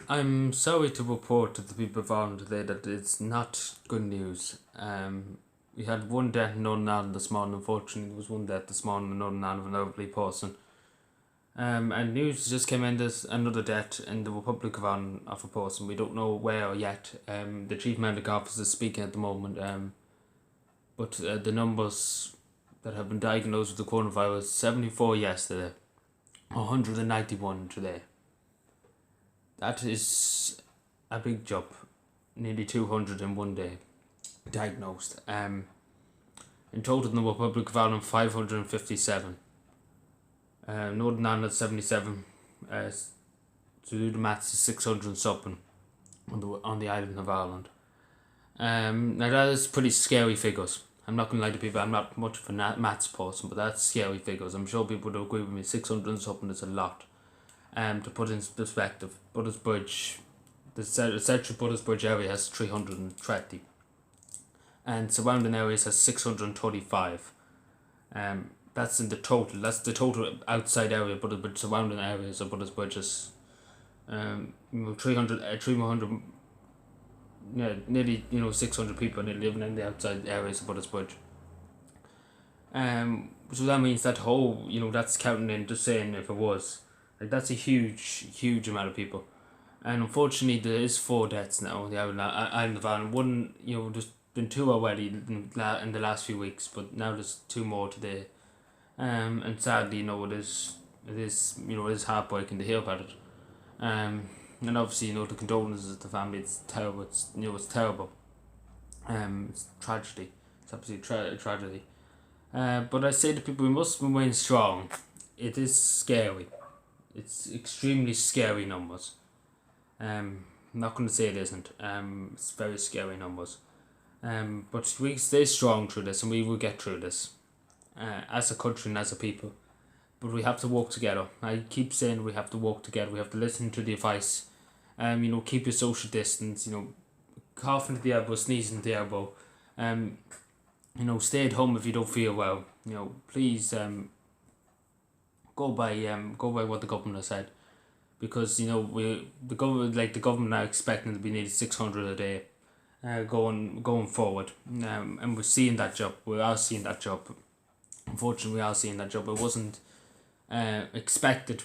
I'm sorry to report to the people of Ireland today that it's not good news. We had one death in Northern Ireland this morning. Unfortunately, there was one death this morning in Northern Ireland of an elderly person. And news just came in, there's another death in the Republic of Ireland of a person. We don't know where yet. The Chief Medical Officer is speaking at the moment. But the numbers that have been diagnosed with the coronavirus: 74 yesterday, 191 today. That is a big jump. Nearly 200 in one day diagnosed. In total in the Republic of Ireland, 557. Northern Ireland 77. To do the maths, is 600 and something on the island of Ireland. Now that is pretty scary figures. I'm not going to lie to people, I'm not much of a maths person, but that's scary figures. I'm sure people would agree with me. 600 and something is a lot. To put in perspective, Buttersbridge, the central Buttersbridge area has 320, and surrounding areas has 635. That's in the total. That's the total outside area, but surrounding areas of Buttersbridge is 300, yeah, nearly 600 people living in the outside areas of Buttersbridge. So that means that whole, that's counting in, just saying if it was. Like, that's a huge amount of people. And unfortunately, there is 4 deaths now on the island of Ireland. One, there's been 2 already in the last few weeks, but now there's 2 more today. And sadly, it is heartbreaking to hear about it. And obviously, the condolences to the family. It's terrible. It's terrible. It's tragedy. It's absolutely tragedy. But I say to people, we must remain strong. It is scary. It's extremely scary numbers. I'm not going to say it isn't. It's very scary numbers. But we stay strong through this, and we will get through this. As a country and as a people. But we have to work together. I keep saying we have to work together. We have to listen to the advice. Keep your social distance. Coughing at the elbow, sneezing at the elbow. Stay at home if you don't feel well. Please go by what the government has said, because the government are expecting to be nearly 600 a day, going forward, and we're seeing that job. We are seeing that job. Unfortunately, we are seeing that job. It wasn't expected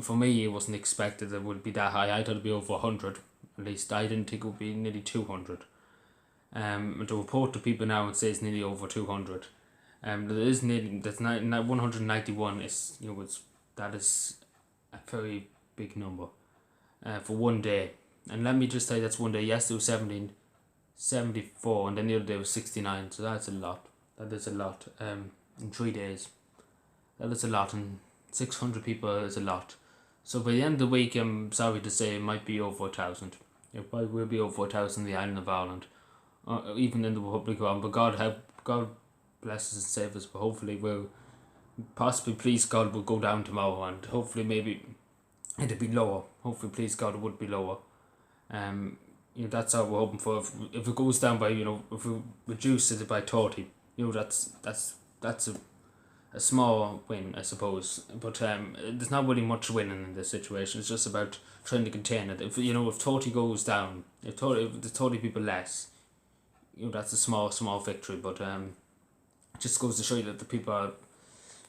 for me. It wasn't expected that it would be that high. I thought it'd be over 100. At least I didn't think it would be nearly 200. And to report to people now, it says nearly over 200. That is nearly, that's 191 is, that is a very big number for one day. And let me just say, that's one day. Yesterday was 74, and then the other day was 69. So that's a lot. That is a lot. In 3 days, that is a lot, and 600 people is a lot. So by the end of the week, I'm sorry to say, it might be over 1,000. It probably will be over 1,000 in the island of Ireland, even in the Republic of Ireland. But God bless us and save us. But hopefully we'll, possibly, please God, will go down tomorrow, and hopefully maybe it'll be lower. Hopefully, please God, it would be lower. That's all we're hoping for. If it goes down by, if we reduce it by 30, that's a small win, I suppose. But there's not really much winning in this situation. It's just about trying to contain it. If 30 goes down, if there's 30 people less, that's a small victory. But it just goes to show you that the people are,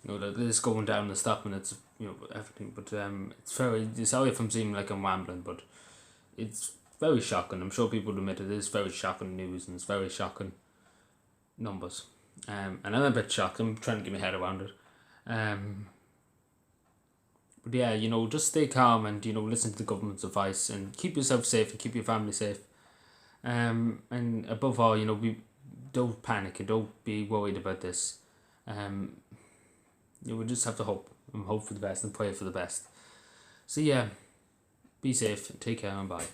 that it is going down and stopping. It's everything. But it's very, sorry if I'm seeming like I'm rambling, but it's very shocking. I'm sure people admit it is very shocking news, and it's very shocking numbers. And I'm a bit shocked. I'm trying to get my head around it. But yeah, just stay calm and listen to the government's advice, and keep yourself safe and keep your family safe. And above all, we don't panic and don't be worried about this. We just have to hope and hope for the best and pray for the best. So yeah, be safe, take care, and bye.